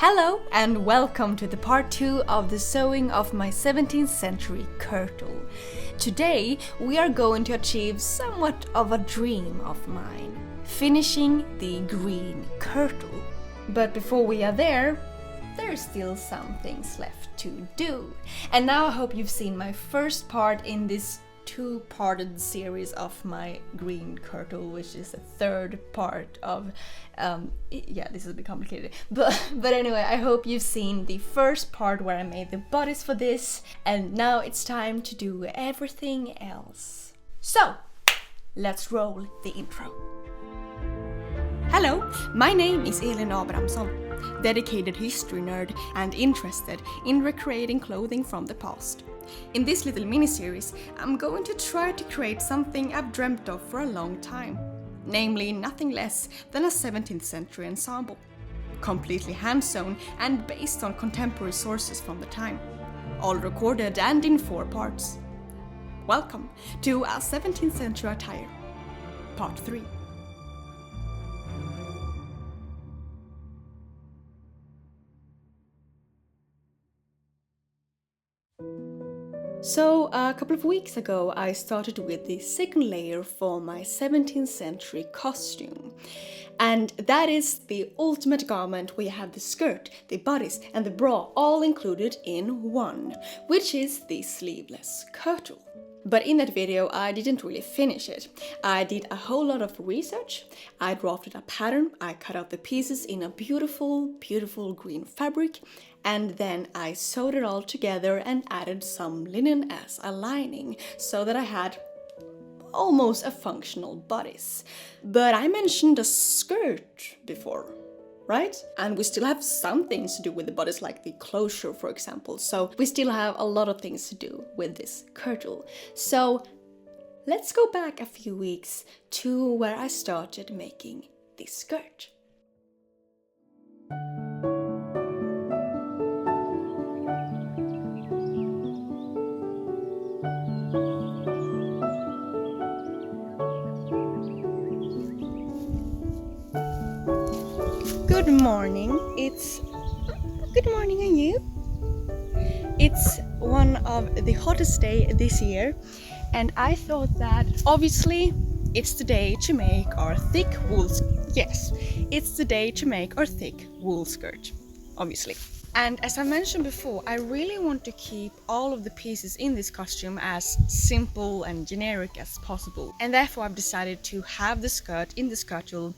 Hello and welcome to the part 2 of the sewing of my 17th century kirtle. Today we are going to achieve somewhat of a dream of mine, finishing the green kirtle. But before we are there, there's still some things left to do. And now I hope you've seen my first part in this two-parted series of my green kirtle, which is the third part of this is a bit complicated, but anyway, I hope you've seen the first part where I made the bodice for this, and now it's time to do everything else. So let's roll the intro. Hello, my name is Elin Abrahamsson, dedicated history nerd and interested in recreating clothing from the past. In this little mini-series, I'm going to try to create something I've dreamt of for a long time, namely nothing less than a 17th century ensemble, completely hand-sewn and based on contemporary sources from the time, all recorded and in 4 parts. Welcome to a 17th century attire, part 3. So a couple of weeks ago I started with the second layer for my 17th century costume. And that is the ultimate garment where you have the skirt, the bodice and the bra all included in one, which is the sleeveless kirtle. But in that video I didn't really finish it. I did a whole lot of research, I drafted a pattern, I cut out the pieces in a beautiful green fabric, and then I sewed it all together and added some linen as a lining so that I had almost a functional bodice. But I mentioned a skirt before, right? And we still have some things to do with the bodice, like the closure, for example. So we still have a lot of things to do with this kirtle. So let's go back a few weeks to where I started making this skirt. Good morning, good morning on you. It's one of the hottest days this year, and I thought that obviously it's the day to make our thick wool, it's the day to make our thick wool skirt, obviously. And as I mentioned before, I really want to keep all of the pieces in this costume as simple and generic as possible. And therefore I've decided to have the skirt in the kirtle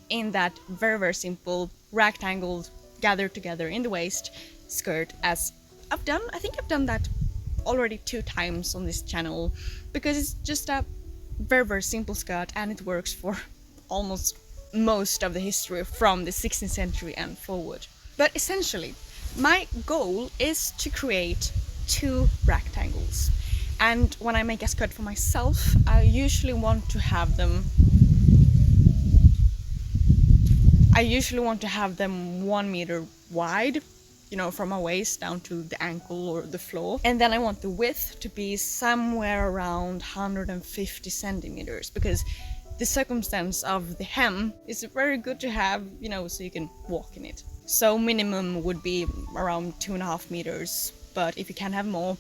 in that very simple rectangle gathered together in the waist skirt, as I think I've done that already 2 times on this channel, because it's just a very simple skirt and it works for almost most of the history from the 16th century and forward. But essentially my goal is to create 2 rectangles, and when I make a skirt for myself I usually want to have them 1 meter wide, from my waist down to the ankle or the floor. And then I want the width to be somewhere around 150 centimeters, because the circumstance of the hem is very good to have, so you can walk in it. So minimum would be around 2.5 meters, but if you can have more,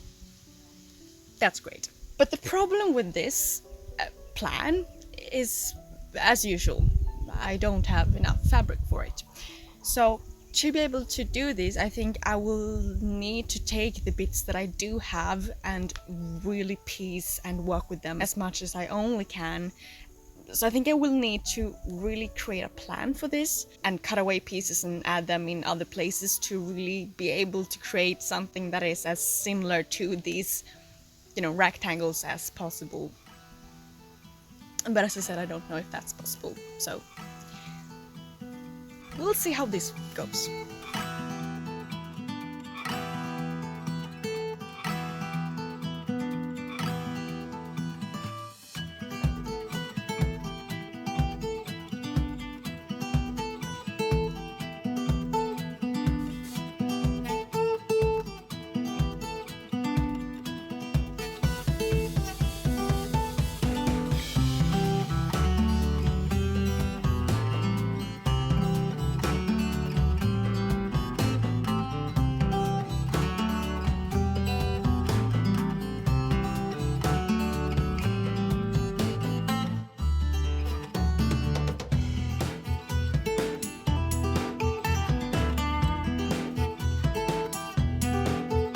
that's great. But the problem with this plan is, as usual, I don't have enough fabric for it. So to be able to do this, I think I will need to take the bits that I do have and really piece and work with them as much as I only can. So I think I will need to really create a plan for this and cut away pieces and add them in other places to really be able to create something that is as similar to these, rectangles as possible. But as I said, I don't know if that's possible, so we'll see how this goes.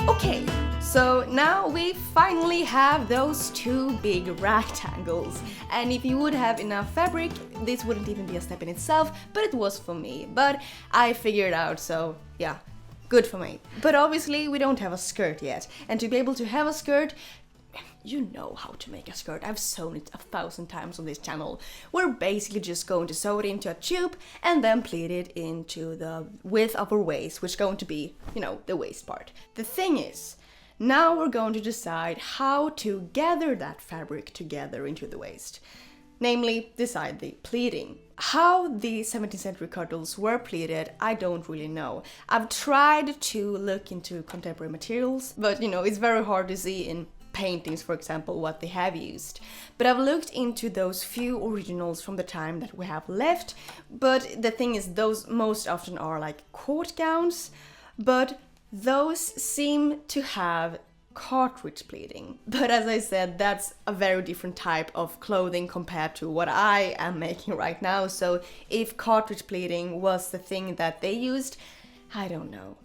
Okay, so now we finally have those two big rectangles. And if you would have enough fabric, this wouldn't even be a step in itself, but it was for me. But I figured out, so yeah, good for me. But obviously we don't have a skirt yet. And to be able to have a skirt, you know how to make a skirt. I've sewn it 1,000 times on this channel. We're basically just going to sew it into a tube and then pleat it into the width of our waist, which is going to be, you know, the waist part. The thing is, now we're going to decide how to gather that fabric together into the waist. Namely, decide the pleating. How the 17th century kirtles were pleated, I don't really know. I've tried to look into contemporary materials, but you know, it's very hard to see in paintings, for example, what they have used. But I've looked into those few originals from the time that we have left, but the thing is, those most often are like court gowns, but those seem to have cartridge pleating. But as I said, that's a very different type of clothing compared to what I am making right now, so if cartridge pleating was the thing that they used, I don't know.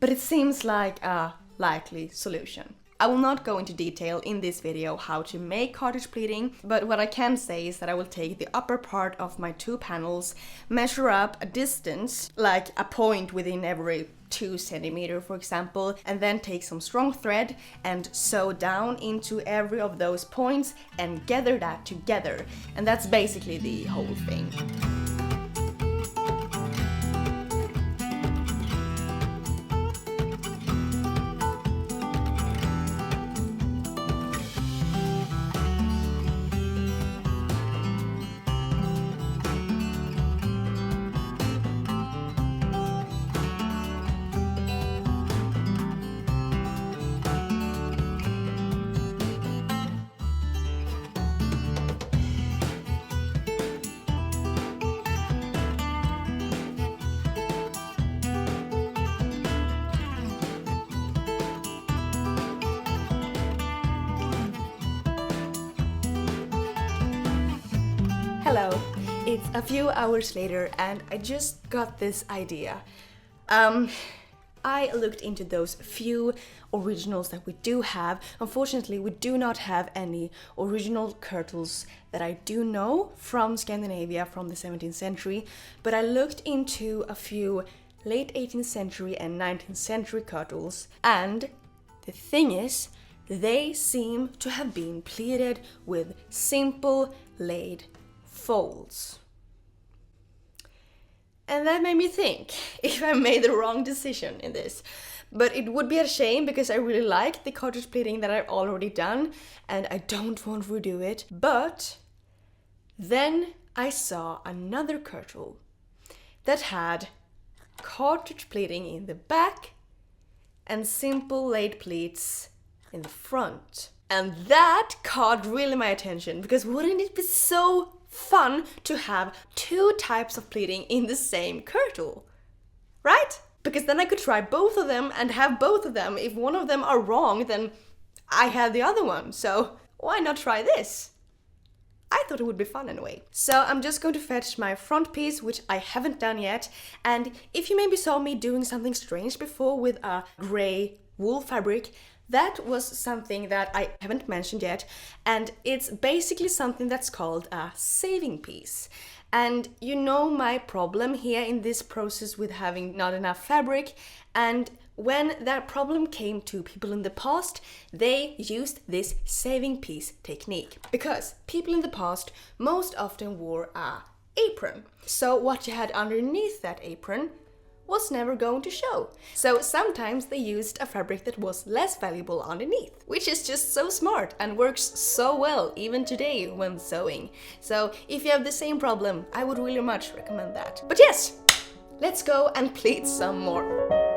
But it seems like a likely solution. I will not go into detail in this video how to make cartridge pleating, but what I can say is that I will take the upper part of my two panels, measure up a distance, like a point within every 2 centimeters, for example, and then take some strong thread and sew down into every of those points and gather that together. And that's basically the whole thing. Hello, it's a few hours later and I just got this idea. I looked into those few originals that we do have. Unfortunately, we do not have any original kirtles that I do know from Scandinavia from the 17th century, but I looked into a few late 18th century and 19th century kirtles, and the thing is, they seem to have been pleated with simple laid folds. And that made me think if I made the wrong decision in this. But it would be a shame because I really like the cartridge pleating that I've already done and I don't want to redo it. But then I saw another kirtle that had cartridge pleating in the back and simple laid pleats in the front. And that caught really my attention because wouldn't it be so fun to have two types of pleating in the same kirtle, right? Because then I could try both of them and have both of them. If one of them are wrong, then I had the other one, so why not try this? I thought it would be fun anyway. So I'm just going to fetch my front piece, which I haven't done yet, and if you maybe saw me doing something strange before with a grey wool fabric, that was something that I haven't mentioned yet, and it's basically something that's called a saving piece. And you know my problem here in this process with having not enough fabric, and when that problem came to people in the past, they used this saving piece technique. Because people in the past most often wore a apron. So what you had underneath that apron was never going to show. So sometimes they used a fabric that was less valuable underneath, which is just so smart and works so well even today when sewing. So if you have the same problem, I would really much recommend that. But yes, let's go and pleat some more.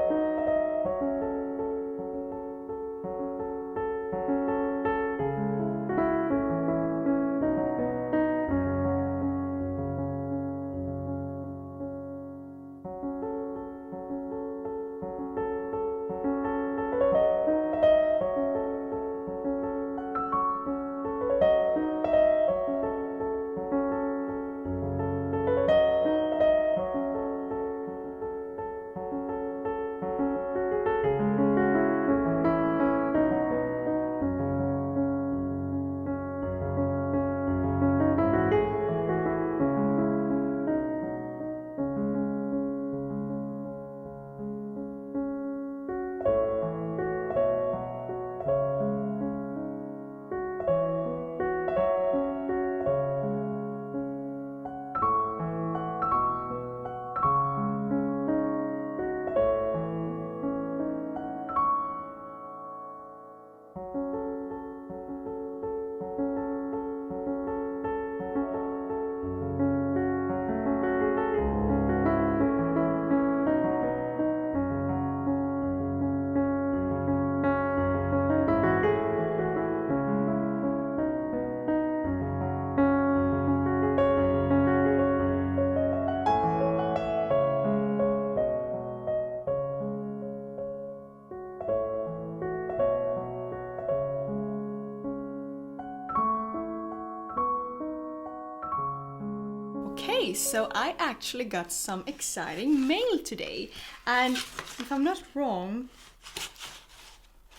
Okay, so I actually got some exciting mail today, and if I'm not wrong,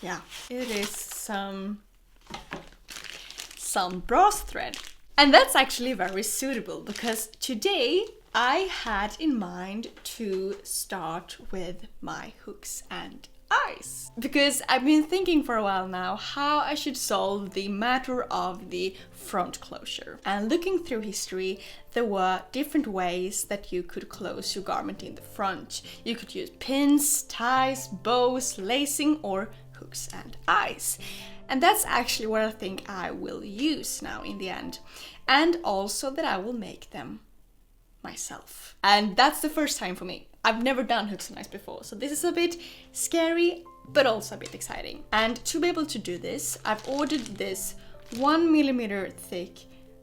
yeah, it is some brass thread. And that's actually very suitable because today I had in mind to start with my hooks and eyes. Because I've been thinking for a while now how I should solve the matter of the front closure. And looking through history, there were different ways that you could close your garment in the front. You could use pins, ties, bows, lacing, or hooks and eyes. And that's actually what I think I will use now in the end. And also that I will make them myself. And that's the first time for me. I've never done hooks and eyes before, so this is a bit scary, but also a bit exciting. And to be able to do this, I've ordered this 1mm thick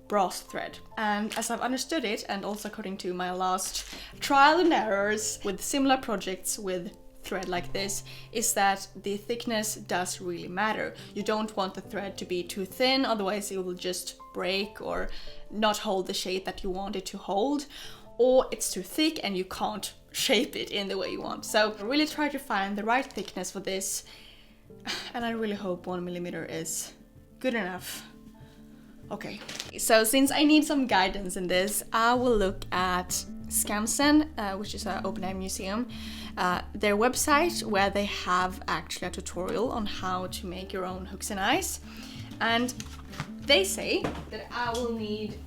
brass thread. And as I've understood it, and also according to my last trial and errors with similar projects with thread like this, is that the thickness does really matter. You don't want the thread to be too thin, otherwise it will just break or not hold the shape that you want it to hold, or it's too thick and you can't shape it in the way you want. So really try to find the right thickness for this, and I really hope 1mm is good enough. Okay, so since I need some guidance in this, I will look at Skansen, which is an open-air museum, their website, where they have actually a tutorial on how to make your own hooks and eyes. And they say that I will need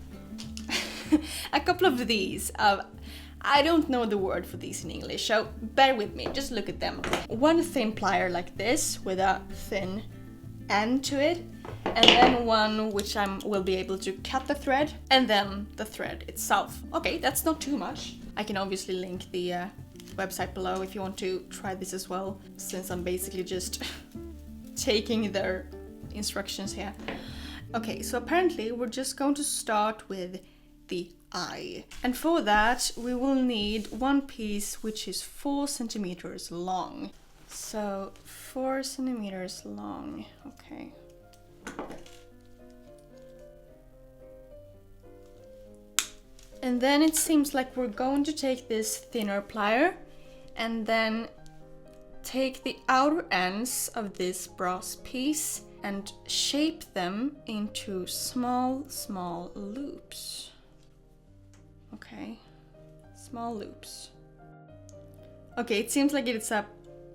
a couple of these. I don't know the word for these in English, so bear with me, just look at them. One thin plier like this with a thin end to it, and then one which will be able to cut the thread, and then the thread itself. Okay, that's not too much. I can obviously link the website below if you want to try this as well, since I'm basically just taking their instructions here. Okay, so apparently we're just going to start with the eye. And for that we will need one piece which is 4 centimeters long. So 4 centimeters long, okay. And then it seems like we're going to take this thinner plier and then take the outer ends of this brass piece and shape them into small loops. Okay, small loops. Okay, it seems like it's a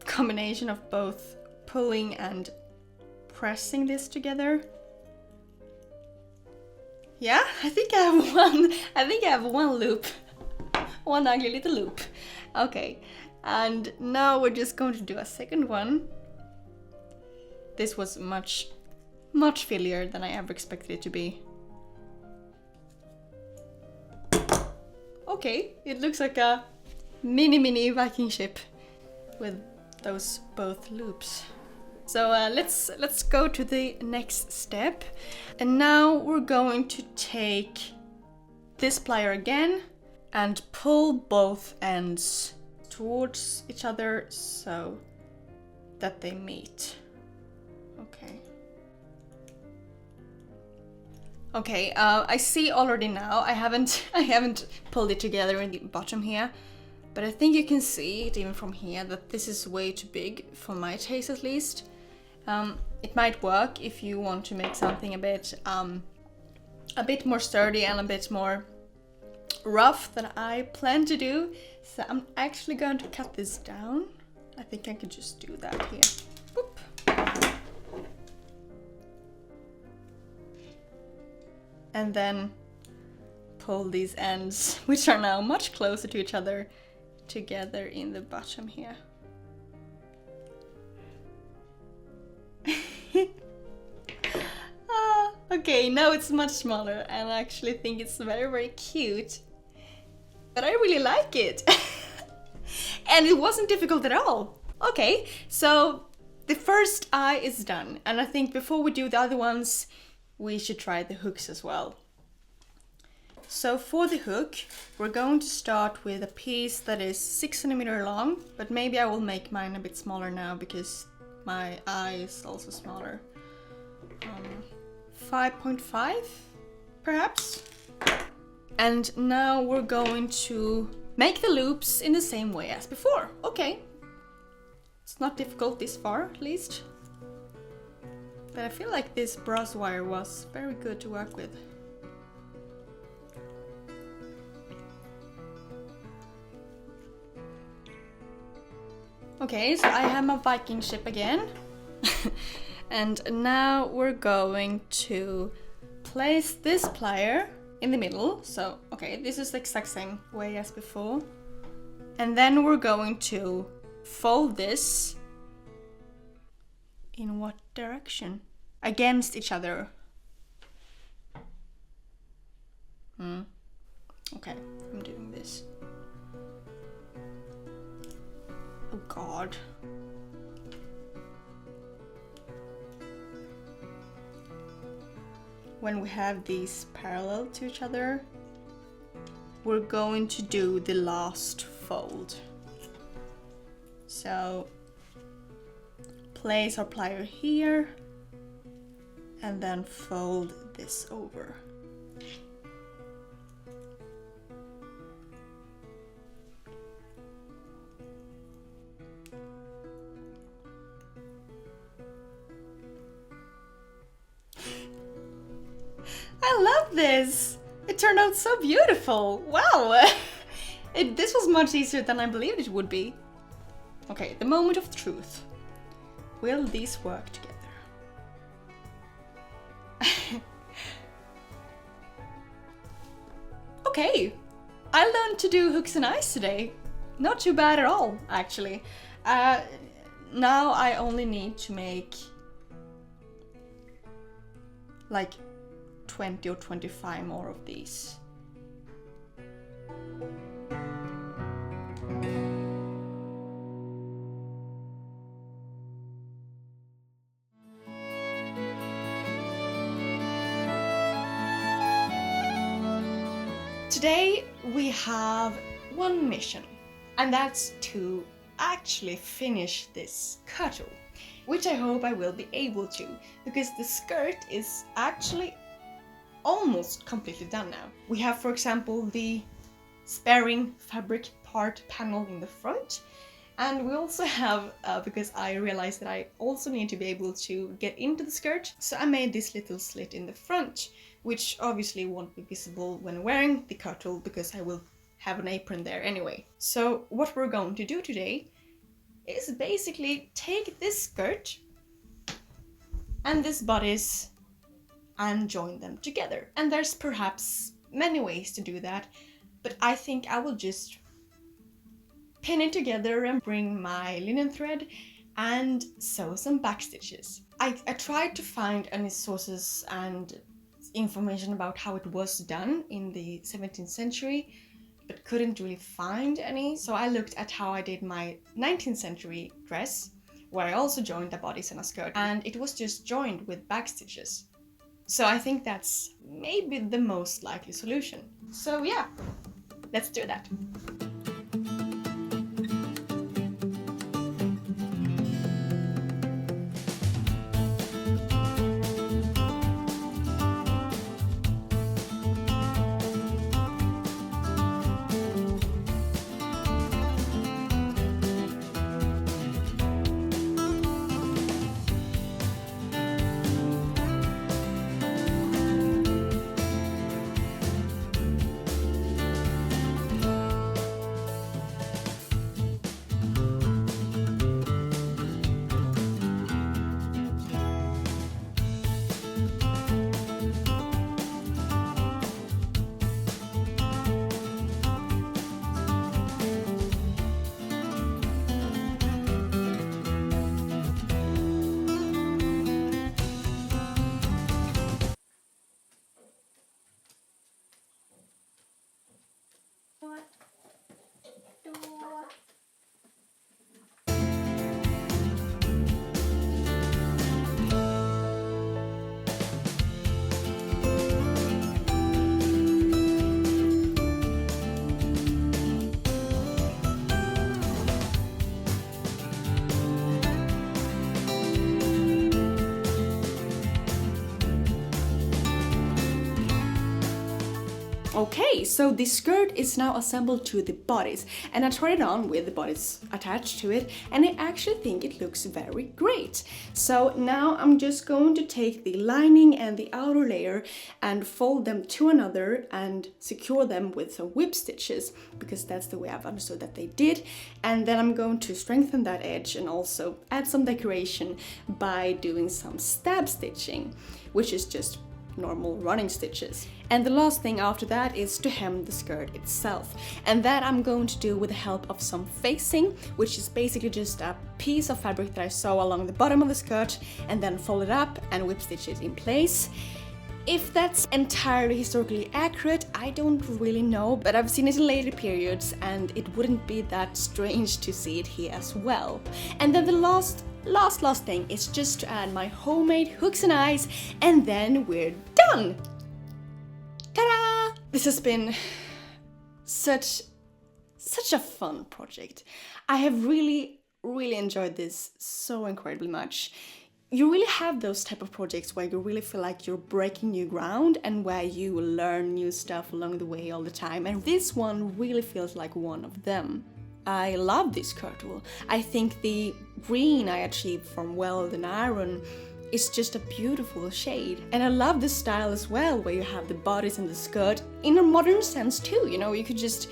combination of both pulling and pressing this together. Yeah, I think I have one loop. One ugly little loop. Okay, and now we're just going to do a second one. This was much fillier than I ever expected it to be. Okay, it looks like a mini Viking ship with those both loops. So let's go to the next step. And now we're going to take this plier again and pull both ends towards each other so that they meet. Okay. Okay, I see already now, I haven't pulled it together in the bottom here, but I think you can see it even from here that this is way too big for my taste at least. It might work if you want to make something a bit more sturdy and a bit more rough than I plan to do. So I'm actually going to cut this down. I think I could just do that here. Boop. And then pull these ends, which are now much closer to each other, together in the bottom here. Okay, now it's much smaller and I actually think it's very cute. But I really like it. And it wasn't difficult at all. Okay, so the first eye is done, and I think before we do the other ones, we should try the hooks as well. So for the hook, we're going to start with a piece that is 6 centimeters long, but maybe I will make mine a bit smaller now because my eye is also smaller. 5.5 perhaps. And now we're going to make the loops in the same way as before. Okay. It's not difficult this far, at least. But I feel like this brass wire was very good to work with. Okay, so I have my Viking ship again. And now we're going to place this plier in the middle. So, okay, this is the exact same way as before. And then we're going to fold this in what direction? Against each other. Okay, I'm doing this. Oh God. When we have these parallel to each other, we're going to do the last fold. So place our plier here and then fold this over. I love this! It turned out so beautiful! Wow! This was much easier than I believed it would be. Okay, the moment of truth. Will these work together? Okay, I learned to do hooks and eyes today. Not too bad at all, actually. Now I only need to make like 20 or 25 more of these. Today we have one mission, and that's to actually finish this kirtle, which I hope I will be able to, because the skirt is actually almost completely done now. We have, for example, the sparing fabric part panel in the front, and we also have, because I realized that I also need to be able to get into the skirt, so I made this little slit in the front, which obviously won't be visible when wearing the kirtle because I will have an apron there anyway. So what we're going to do today is basically take this skirt and this bodice and join them together. And there's perhaps many ways to do that, but I think I will just pin it together and bring my linen thread and sew some back stitches. I tried to find any sources and information about how it was done in the 17th century, but couldn't really find any. So I looked at how I did my 19th century dress, where I also joined a bodice and a skirt, and it was just joined with back stitches. So I think that's maybe the most likely solution. So yeah, let's do that. Okay, so the skirt is now assembled to the bodice, and I tried it on with the bodice attached to it, and I actually think it looks very great. So now I'm just going to take the lining and the outer layer and fold them to another and secure them with some whip stitches, because that's the way I've understood that they did. And then I'm going to strengthen that edge and also add some decoration by doing some stab stitching, which is just normal running stitches. And the last thing after that is to hem the skirt itself, and that I'm going to do with the help of some facing, which is basically just a piece of fabric that I sew along the bottom of the skirt and then fold it up and whip stitch it in place. If that's entirely historically accurate, I don't really know, but I've seen it in later periods and it wouldn't be that strange to see it here as well. And then the last thing is just to add my homemade hooks and eyes, and then we're done! Ta-da! This has been such a fun project. I have really enjoyed this so incredibly much. You really have those type of projects where you really feel like you're breaking new ground and where you learn new stuff along the way all the time, and this one really feels like one of them. I love this kirtle. I think the green I achieved from welded iron is just a beautiful shade. And I love the style as well, where you have the bodice and the skirt in a modern sense too. You know, you could just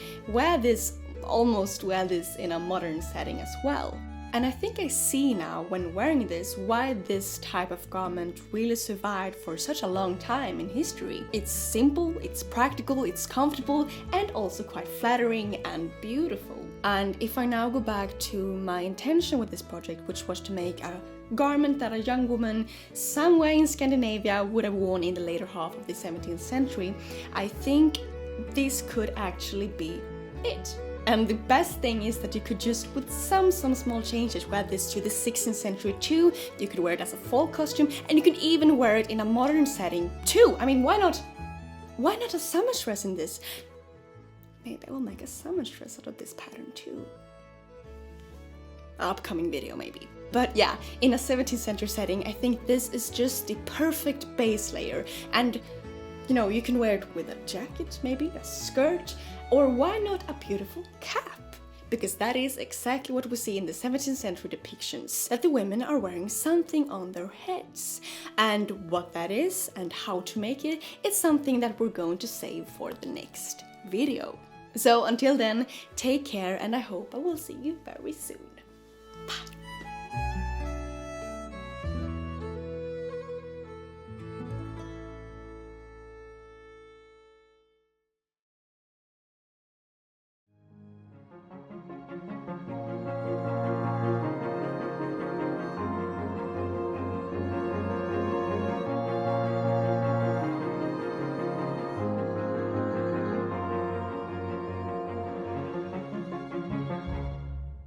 almost wear this in a modern setting as well. And I think I see now, when wearing this, why this type of garment really survived for such a long time in history. It's simple, it's practical, it's comfortable, and also quite flattering and beautiful. And if I now go back to my intention with this project, which was to make a garment that a young woman somewhere in Scandinavia would have worn in the later half of the 17th century, I think this could actually be it. And the best thing is that you could just, with some small changes, wear this to the 16th century too. You could wear it as a fall costume, and you could even wear it in a modern setting too. I mean, why not a summer dress in this? Maybe I will make a summer dress out of this pattern too. Upcoming video maybe. But yeah, in a 17th century setting, I think this is just the perfect base layer. And you know, you can wear it with a jacket, maybe a skirt, or why not a beautiful cap? Because that is exactly what we see in the 17th century depictions, that the women are wearing something on their heads. And what that is and how to make it, it's something that we're going to save for the next video. So until then, take care, and I hope I will see you very soon.